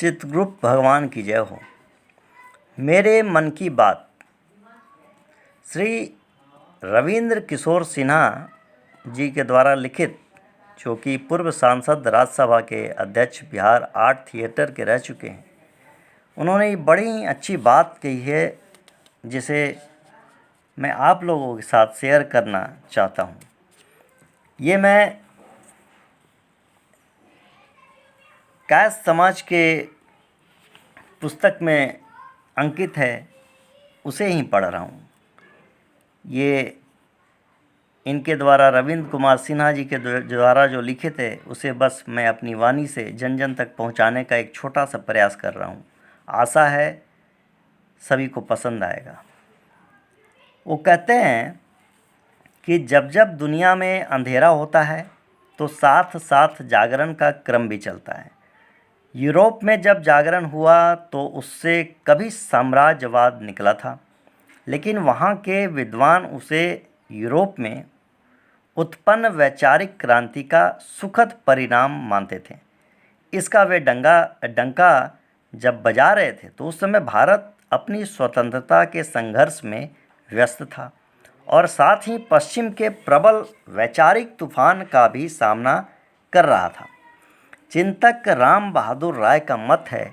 चित्रगुप्त भगवान की जय हो। मेरे मन की बात श्री रविंद्र किशोर सिन्हा जी के द्वारा लिखित, जो कि पूर्व सांसद राज्यसभा के अध्यक्ष बिहार आर्ट थिएटर के रह चुके हैं। उन्होंने बड़ी ही अच्छी बात कही है, जिसे मैं आप लोगों के साथ शेयर करना चाहता हूँ। ये मैं कैश समाज के पुस्तक में अंकित है, उसे ही पढ़ रहा हूँ। ये इनके द्वारा रविंद्र कुमार सिन्हा जी के द्वारा जो लिखित है, उसे बस मैं अपनी वाणी से जन जन तक पहुँचाने का एक छोटा सा प्रयास कर रहा हूँ। आशा है सभी को पसंद आएगा। वो कहते हैं कि जब जब दुनिया में अंधेरा होता है तो साथ साथ जागरण का क्रम भी चलता है। यूरोप में जब जागरण हुआ तो उससे कभी साम्राज्यवाद निकला था, लेकिन वहाँ के विद्वान उसे यूरोप में उत्पन्न वैचारिक क्रांति का सुखद परिणाम मानते थे। इसका वे डंका जब बजा रहे थे तो उस समय भारत अपनी स्वतंत्रता के संघर्ष में व्यस्त था और साथ ही पश्चिम के प्रबल वैचारिक तूफान का भी सामना कर रहा था। चिंतक राम बहादुर राय का मत है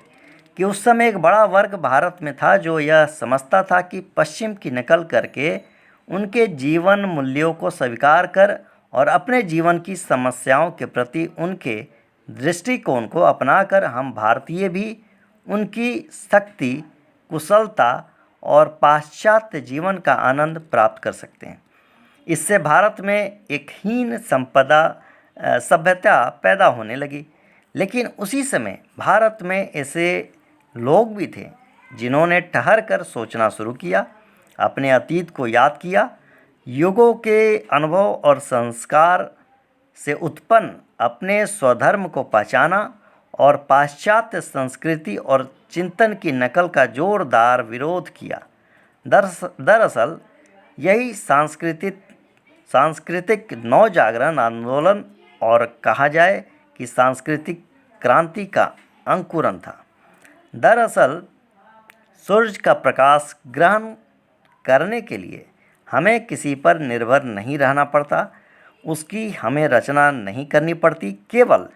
कि उस समय एक बड़ा वर्ग भारत में था जो यह समझता था कि पश्चिम की नकल करके उनके जीवन मूल्यों को स्वीकार कर और अपने जीवन की समस्याओं के प्रति उनके दृष्टिकोण को अपनाकर हम भारतीय भी उनकी शक्ति, कुशलता और पाश्चात्य जीवन का आनंद प्राप्त कर सकते हैं। इससे भारत में एक हीन सभ्यता पैदा होने लगी। लेकिन उसी समय भारत में ऐसे लोग भी थे जिन्होंने ठहर कर सोचना शुरू किया, अपने अतीत को याद किया, युगों के अनुभव और संस्कार से उत्पन्न अपने स्वधर्म को पहचाना और पाश्चात्य संस्कृति और चिंतन की नकल का जोरदार विरोध किया। दरअसल यही सांस्कृतिक नवजागरण आंदोलन और कहा जाए कि सांस्कृतिक क्रांति का अंकुरन था। दरअसल सूर्य का प्रकाश ग्रहण करने के लिए हमें किसी पर निर्भर नहीं रहना पड़ता, उसकी हमें रचना नहीं करनी पड़ती, केवल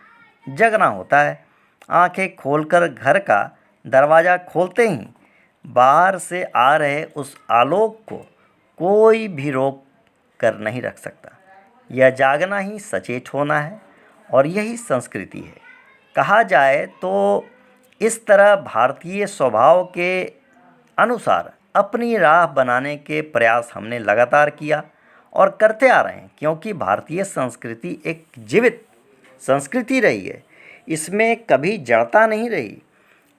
जगना होता है। आंखें खोलकर घर का दरवाज़ा खोलते ही बाहर से आ रहे उस आलोक को कोई भी रोक कर नहीं रख सकता। यह जागना ही सचेत होना है और यही संस्कृति है। कहा जाए तो इस तरह भारतीय स्वभाव के अनुसार अपनी राह बनाने के प्रयास हमने लगातार किया और करते आ रहे हैं, क्योंकि भारतीय संस्कृति एक जीवित संस्कृति रही है। इसमें कभी जड़ता नहीं रही।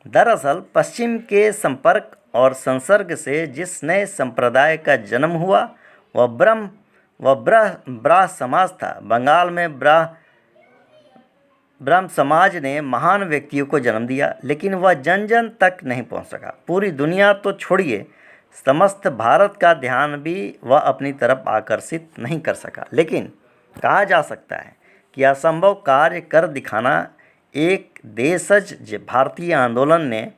दरअसल पश्चिम के संपर्क और संसर्ग से जिस नए संप्रदाय का जन्म हुआ वह ब्राह्म समाज था। बंगाल में ब्राह्म समाज ने महान व्यक्तियों को जन्म दिया, लेकिन वह जन जन तक नहीं पहुंच सका। पूरी दुनिया तो छोड़िए, समस्त भारत का ध्यान भी वह अपनी तरफ आकर्षित नहीं कर सका। लेकिन कहा जा सकता है कि असंभव कार्य कर दिखाना एक देशज भारतीय आंदोलन ने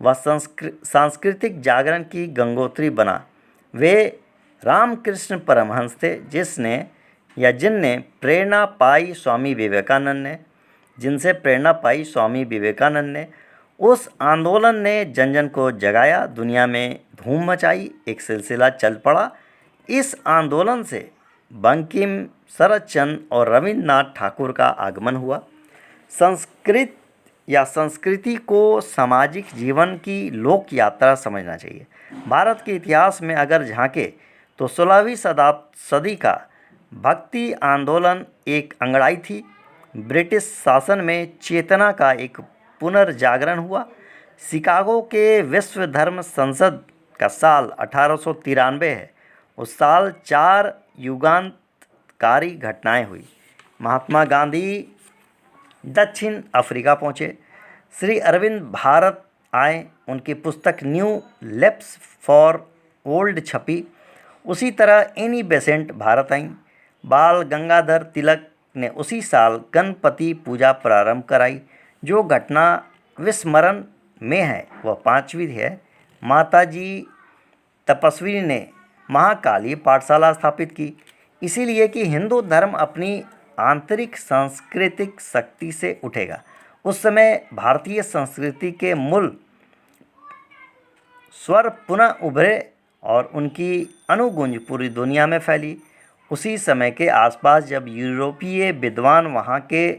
वह सांस्कृतिक जागरण की गंगोत्री बना। वे रामकृष्ण परमहंस थे जिनसे प्रेरणा पाई स्वामी विवेकानंद ने। उस आंदोलन ने जन जन को जगाया, दुनिया में धूम मचाई, एक सिलसिला चल पड़ा। इस आंदोलन से बंकिम, शरदचंद्र और रविन्द्रनाथ ठाकुर का आगमन हुआ। संस्कृति को सामाजिक जीवन की लोक यात्रा समझना चाहिए। भारत के इतिहास में अगर झांके तो 16वीं सदी का भक्ति आंदोलन एक अंगड़ाई थी। ब्रिटिश शासन में चेतना का एक पुनर्जागरण हुआ। शिकागो के विश्व धर्म संसद का साल 1893 है। उस साल 4 युगांतकारी घटनाएं हुई। महात्मा गांधी दक्षिण अफ्रीका पहुँचे। श्री अरविंद भारत आए, उनकी पुस्तक न्यू लेफ्ट फॉर ओल्ड छपी। उसी तरह एनी बेसेंट भारत आईं। बाल गंगाधर तिलक ने उसी साल गणपति पूजा प्रारंभ कराई। जो घटना विस्मरण में है वह पांचवी है। माताजी तपस्वी ने महाकाली पाठशाला स्थापित की, इसीलिए कि हिंदू धर्म अपनी आंतरिक सांस्कृतिक शक्ति से उठेगा। उस समय भारतीय संस्कृति के मूल स्वर पुनः उभरे और उनकी अनुगूंज पूरी दुनिया में फैली। उसी समय के आसपास जब यूरोपीय विद्वान वहाँ के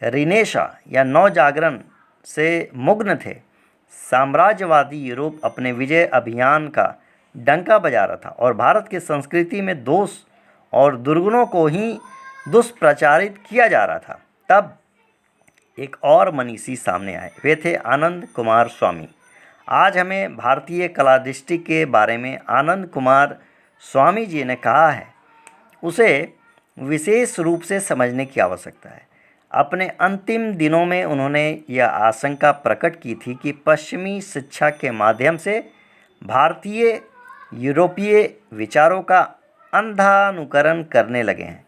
रिनेशा या नवजागरण से मुग्न थे, साम्राज्यवादी यूरोप अपने विजय अभियान का डंका बजा रहा था और भारत की संस्कृति में दोष और दुर्गुणों को ही दुष्प्रचारित किया जा रहा था। तब एक और मनीषी सामने आए, वे थे आनंद कुमार स्वामी। आज हमें भारतीय कला दृष्टि के बारे में आनंद कुमार स्वामी जी ने कहा है, उसे विशेष रूप से समझने की आवश्यकता है। अपने अंतिम दिनों में उन्होंने यह आशंका प्रकट की थी कि पश्चिमी शिक्षा के माध्यम से भारतीय यूरोपीय विचारों का अंधानुकरण करने लगे हैं।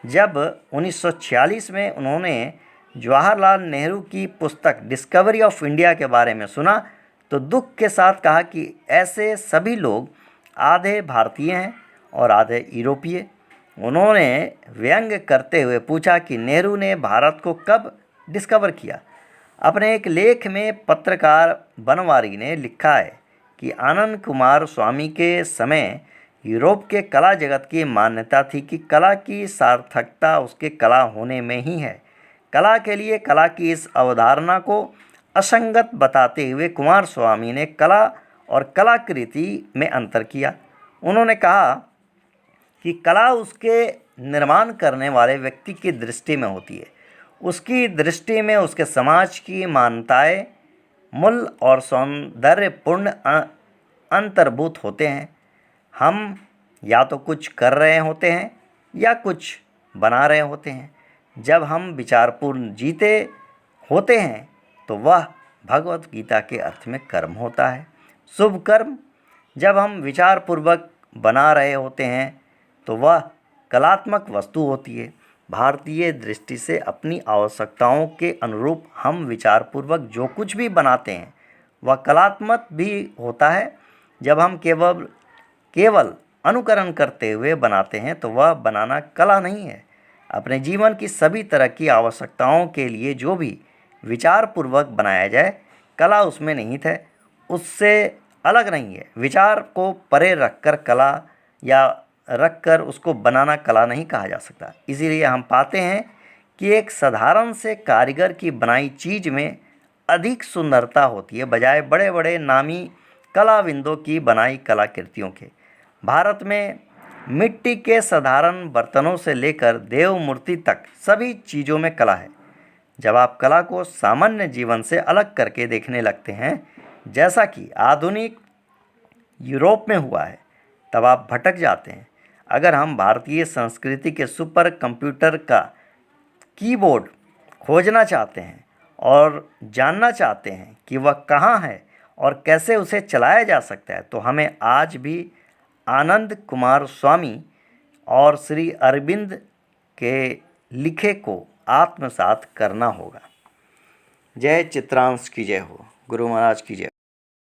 जब 1946 में उन्होंने जवाहरलाल नेहरू की पुस्तक डिस्कवरी ऑफ इंडिया के बारे में सुना तो दुख के साथ कहा कि ऐसे सभी लोग आधे भारतीय हैं और आधे यूरोपीय। उन्होंने व्यंग करते हुए पूछा कि नेहरू ने भारत को कब डिस्कवर किया। अपने एक लेख में पत्रकार बनवारी ने लिखा है कि आनंद कुमार स्वामी के समय यूरोप के कला जगत की मान्यता थी कि कला की सार्थकता उसके कला होने में ही है। कला के लिए कला की इस अवधारणा को असंगत बताते हुए कुमार स्वामी ने कला और कलाकृति में अंतर किया। उन्होंने कहा कि कला उसके निर्माण करने वाले व्यक्ति की दृष्टि में होती है। उसकी दृष्टि में उसके समाज की मान्यताएं मूल और सौंदर्यपूर्ण अंतर्भूत होते हैं। हम या तो कुछ कर रहे होते हैं या कुछ बना रहे होते हैं। जब हम विचारपूर्ण जीते होते हैं तो वह भगवत गीता के अर्थ में कर्म होता है। शुभ कर्म जब हम विचारपूर्वक बना रहे होते हैं तो वह कलात्मक वस्तु होती है। भारतीय दृष्टि से अपनी आवश्यकताओं के अनुरूप हम विचारपूर्वक जो कुछ भी बनाते हैं वह कलात्मक भी होता है। जब हम केवल अनुकरण करते हुए बनाते हैं तो वह बनाना कला नहीं है। अपने जीवन की सभी तरह की आवश्यकताओं के लिए जो भी विचारपूर्वक बनाया जाए कला उसमें निहित है, उससे अलग नहीं है। विचार को परे रखकर कला या रखकर उसको बनाना कला नहीं कहा जा सकता। इसीलिए हम पाते हैं कि एक साधारण से कारीगर की बनाई चीज़ में अधिक सुंदरता होती है बजाय बड़े बड़े नामी कलाविंदों की बनाई कलाकृतियों के। भारत में मिट्टी के साधारण बर्तनों से लेकर देव मूर्ति तक सभी चीज़ों में कला है। जब आप कला को सामान्य जीवन से अलग करके देखने लगते हैं, जैसा कि आधुनिक यूरोप में हुआ है, तब आप भटक जाते हैं। अगर हम भारतीय संस्कृति के सुपर कंप्यूटर का कीबोर्ड खोजना चाहते हैं और जानना चाहते हैं कि वह कहाँ है और कैसे उसे चलाया जा सकता है, तो हमें आज भी आनंद कुमार स्वामी और श्री अरविंद के लिखे को आत्मसात करना होगा। जय चित्रांश की जय हो, गुरु महाराज की जय हो।